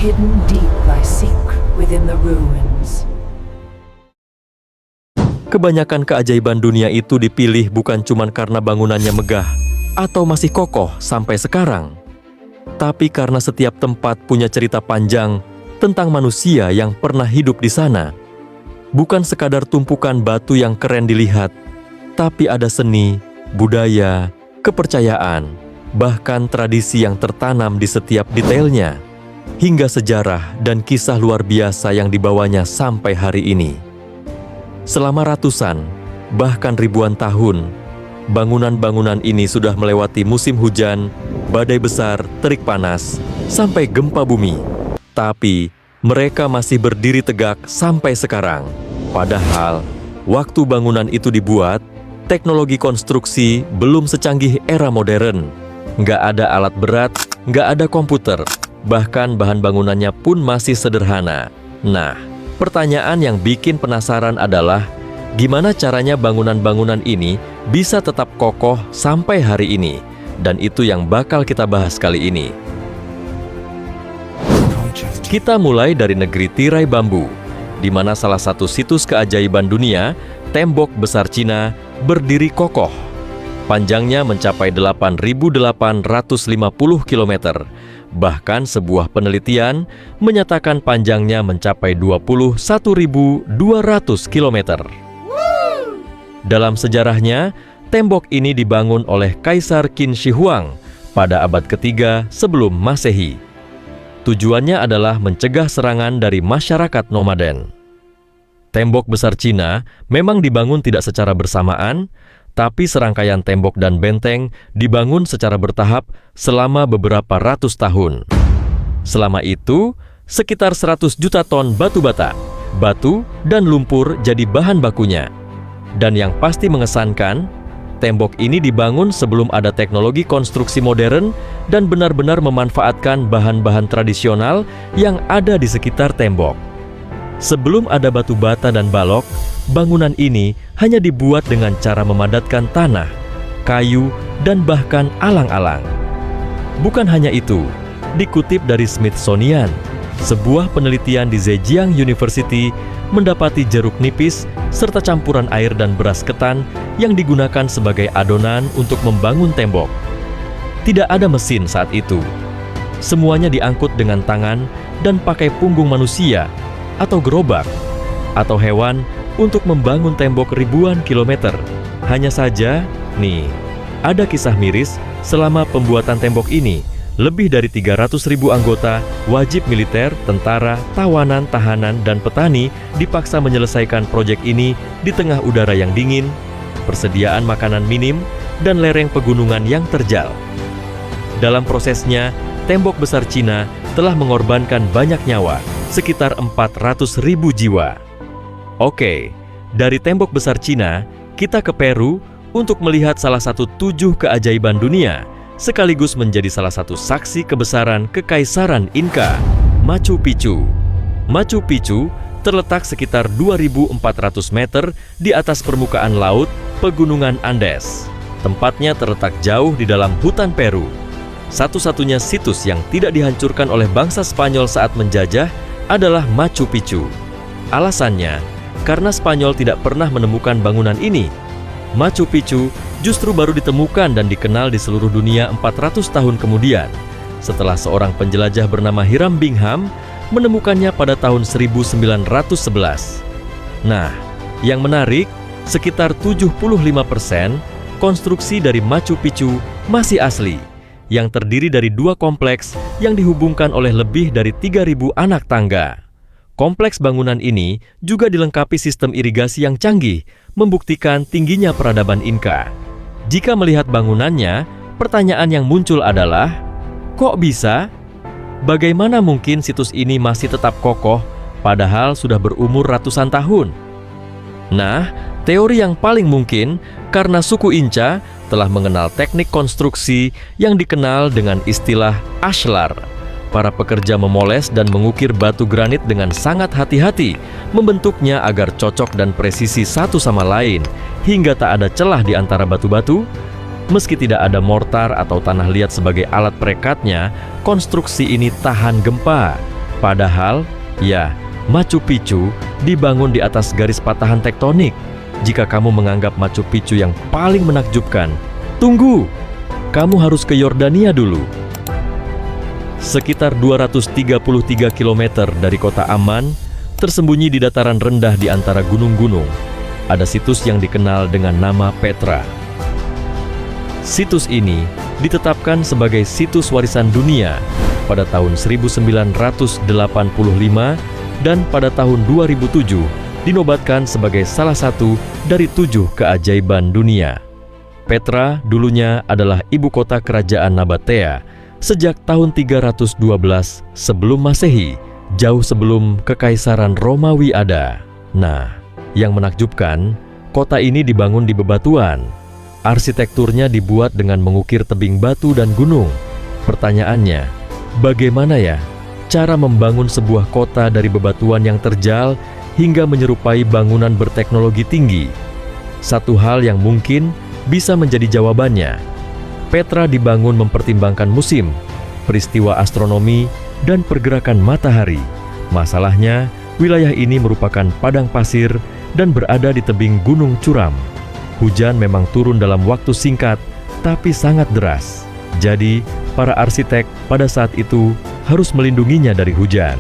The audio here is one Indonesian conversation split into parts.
Hidden deep lie secret within the ruins. Kebanyakan keajaiban dunia itu dipilih bukan cuma karena bangunannya megah atau masih kokoh sampai sekarang, tapi karena setiap tempat punya cerita panjang tentang manusia yang pernah hidup di sana. Bukan sekadar tumpukan batu yang keren dilihat, tapi ada seni, budaya, kepercayaan, bahkan tradisi yang tertanam di setiap detailnya, hingga sejarah dan kisah luar biasa yang dibawanya sampai hari ini. Selama ratusan, bahkan ribuan tahun, bangunan-bangunan ini sudah melewati musim hujan, badai besar, terik panas, sampai gempa bumi. Tapi, mereka masih berdiri tegak sampai sekarang. Padahal, waktu bangunan itu dibuat, teknologi konstruksi belum secanggih era modern. Nggak ada alat berat, nggak ada komputer, bahkan bahan bangunannya pun masih sederhana. Nah, pertanyaan yang bikin penasaran adalah, gimana caranya bangunan-bangunan ini bisa tetap kokoh sampai hari ini? Dan itu yang bakal kita bahas kali ini. Kita mulai dari negeri tirai bambu, di mana salah satu situs keajaiban dunia, Tembok Besar Cina, berdiri kokoh. Panjangnya mencapai 8.850 km. Bahkan sebuah penelitian menyatakan panjangnya mencapai 21.200 km. Dalam sejarahnya, tembok ini dibangun oleh Kaisar Qin Shi Huang pada abad ketiga sebelum Masehi. Tujuannya adalah mencegah serangan dari masyarakat nomaden. Tembok Besar Cina memang dibangun tidak secara bersamaan, tapi serangkaian tembok dan benteng dibangun secara bertahap selama beberapa ratus tahun. Selama itu, sekitar 100 juta ton batu bata, batu, dan lumpur jadi bahan bakunya. Dan yang pasti mengesankan, tembok ini dibangun sebelum ada teknologi konstruksi modern dan benar-benar memanfaatkan bahan-bahan tradisional yang ada di sekitar tembok. Sebelum ada batu bata dan balok, bangunan ini hanya dibuat dengan cara memadatkan tanah, kayu, dan bahkan alang-alang. Bukan hanya itu, dikutip dari Smithsonian, sebuah penelitian di Zhejiang University mendapati jeruk nipis serta campuran air dan beras ketan yang digunakan sebagai adonan untuk membangun tembok. Tidak ada mesin saat itu. Semuanya diangkut dengan tangan dan pakai punggung manusia atau gerobak atau hewan untuk membangun tembok ribuan kilometer. Hanya saja, nih, ada kisah miris selama pembuatan tembok ini. Lebih dari 300.000 anggota, wajib militer, tentara, tawanan, tahanan, dan petani dipaksa menyelesaikan proyek ini di tengah udara yang dingin, persediaan makanan minim, dan lereng pegunungan yang terjal. Dalam prosesnya, Tembok Besar Cina telah mengorbankan banyak nyawa, sekitar 400.000 jiwa. Oke, dari Tembok Besar Cina, kita ke Peru untuk melihat salah satu 7 keajaiban dunia, sekaligus menjadi salah satu saksi kebesaran Kekaisaran Inka, Machu Picchu. Machu Picchu terletak sekitar 2.400 meter di atas permukaan laut Pegunungan Andes. Tempatnya terletak jauh di dalam hutan Peru. Satu-satunya situs yang tidak dihancurkan oleh bangsa Spanyol saat menjajah adalah Machu Picchu. Alasannya, karena Spanyol tidak pernah menemukan bangunan ini. Machu Picchu justru baru ditemukan dan dikenal di seluruh dunia 400 tahun kemudian, setelah seorang penjelajah bernama Hiram Bingham menemukannya pada tahun 1911. Nah, yang menarik, sekitar 75% konstruksi dari Machu Picchu masih asli, yang terdiri dari 2 kompleks yang dihubungkan oleh lebih dari 3.000 anak tangga. Kompleks bangunan ini juga dilengkapi sistem irigasi yang canggih, membuktikan tingginya peradaban Inka. Jika melihat bangunannya, pertanyaan yang muncul adalah, kok bisa? Bagaimana mungkin situs ini masih tetap kokoh, padahal sudah berumur ratusan tahun? Nah, teori yang paling mungkin karena suku Inca telah mengenal teknik konstruksi yang dikenal dengan istilah ashlar. Para pekerja memoles dan mengukir batu granit dengan sangat hati-hati, membentuknya agar cocok dan presisi satu sama lain, hingga tak ada celah di antara batu-batu. Meski tidak ada mortar atau tanah liat sebagai alat perekatnya, konstruksi ini tahan gempa. Padahal, ya, Machu Picchu dibangun di atas garis patahan tektonik. Jika kamu menganggap Machu Picchu yang paling menakjubkan, tunggu! Kamu harus ke Yordania dulu. Sekitar 233 km dari kota Amman, tersembunyi di dataran rendah di antara gunung-gunung, ada situs yang dikenal dengan nama Petra. Situs ini ditetapkan sebagai situs warisan dunia pada tahun 1985 dan pada tahun 2007 dinobatkan sebagai salah satu dari 7 keajaiban dunia. Petra dulunya adalah ibu kota kerajaan Nabatea sejak tahun 312 sebelum Masehi, jauh sebelum Kekaisaran Romawi ada. Nah, yang menakjubkan, kota ini dibangun di bebatuan. Arsitekturnya dibuat dengan mengukir tebing batu dan gunung. Pertanyaannya, bagaimana ya cara membangun sebuah kota dari bebatuan yang terjal hingga menyerupai bangunan berteknologi tinggi? Satu hal yang mungkin bisa menjadi jawabannya. Petra dibangun mempertimbangkan musim, peristiwa astronomi, dan pergerakan matahari. Masalahnya, wilayah ini merupakan padang pasir dan berada di tebing gunung curam. Hujan memang turun dalam waktu singkat, tapi sangat deras. Jadi, para arsitek pada saat itu harus melindunginya dari hujan.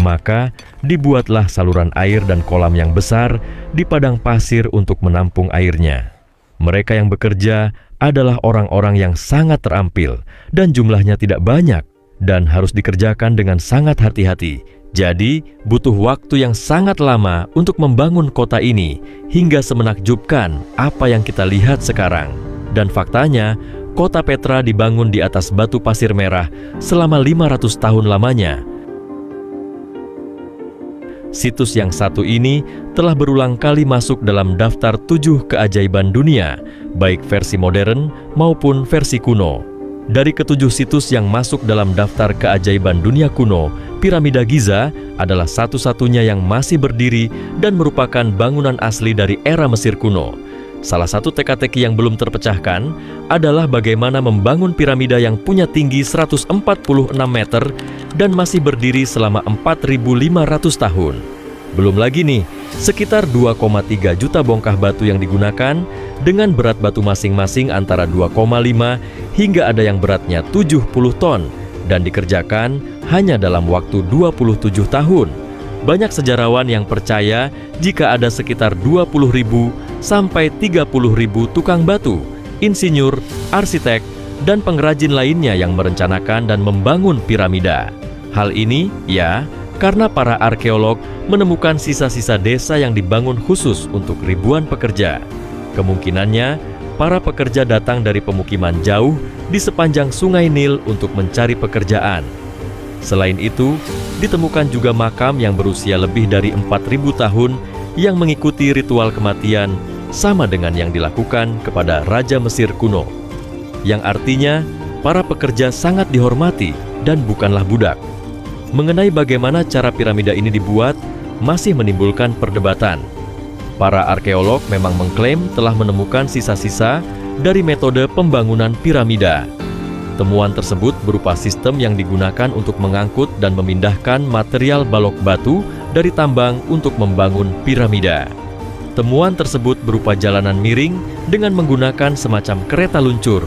Maka, dibuatlah saluran air dan kolam yang besar di padang pasir untuk menampung airnya. Mereka yang bekerja adalah orang-orang yang sangat terampil dan jumlahnya tidak banyak dan harus dikerjakan dengan sangat hati-hati. Jadi, butuh waktu yang sangat lama untuk membangun kota ini hingga semenakjubkan apa yang kita lihat sekarang. Dan faktanya, kota Petra dibangun di atas batu pasir merah selama 500 tahun lamanya. Situs yang satu ini telah berulang kali masuk dalam daftar 7 keajaiban dunia, baik versi modern maupun versi kuno. Dari ketujuh situs yang masuk dalam daftar keajaiban dunia kuno, Piramida Giza adalah satu-satunya yang masih berdiri dan merupakan bangunan asli dari era Mesir kuno. Salah satu teka-teki yang belum terpecahkan adalah bagaimana membangun piramida yang punya tinggi 146 meter dan masih berdiri selama 4.500 tahun. Belum lagi nih, sekitar 2,3 juta bongkah batu yang digunakan dengan berat batu masing-masing antara 2,5 hingga ada yang beratnya 70 ton dan dikerjakan hanya dalam waktu 27 tahun. Banyak sejarawan yang percaya jika ada sekitar 20.000 sampai 30.000 tukang batu, insinyur, arsitek, dan pengrajin lainnya yang merencanakan dan membangun piramida. Hal ini, ya, karena para arkeolog menemukan sisa-sisa desa yang dibangun khusus untuk ribuan pekerja. Kemungkinannya, para pekerja datang dari pemukiman jauh di sepanjang Sungai Nil untuk mencari pekerjaan. Selain itu, ditemukan juga makam yang berusia lebih dari 4.000 tahun yang mengikuti ritual kematian sama dengan yang dilakukan kepada Raja Mesir kuno. Yang artinya, para pekerja sangat dihormati dan bukanlah budak. Mengenai bagaimana cara piramida ini dibuat, masih menimbulkan perdebatan. Para arkeolog memang mengklaim telah menemukan sisa-sisa dari metode pembangunan piramida. Temuan tersebut berupa sistem yang digunakan untuk mengangkut dan memindahkan material balok batu dari tambang untuk membangun piramida. Temuan tersebut berupa jalanan miring dengan menggunakan semacam kereta luncur,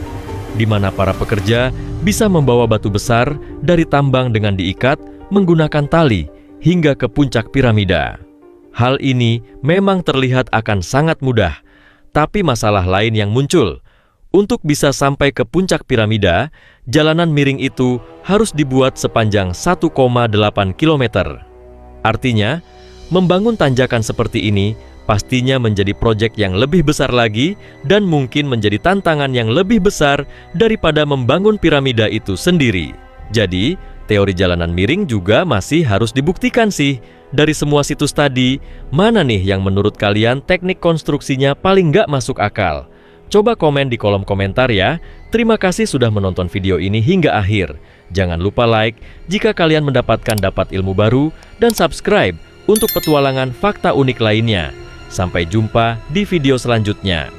di mana para pekerja bisa membawa batu besar dari tambang dengan diikat menggunakan tali hingga ke puncak piramida. Hal ini memang terlihat akan sangat mudah, tapi masalah lain yang muncul. Untuk bisa sampai ke puncak piramida, jalanan miring itu harus dibuat sepanjang 1,8 km. Artinya, membangun tanjakan seperti ini pastinya menjadi proyek yang lebih besar lagi dan mungkin menjadi tantangan yang lebih besar daripada membangun piramida itu sendiri. Jadi, teori jalanan miring juga masih harus dibuktikan sih. Dari semua situs tadi, mana nih yang menurut kalian teknik konstruksinya paling nggak masuk akal? Coba komen di kolom komentar ya. Terima kasih sudah menonton video ini hingga akhir. Jangan lupa like jika kalian dapat ilmu baru dan subscribe untuk petualangan fakta unik lainnya. Sampai jumpa di video selanjutnya.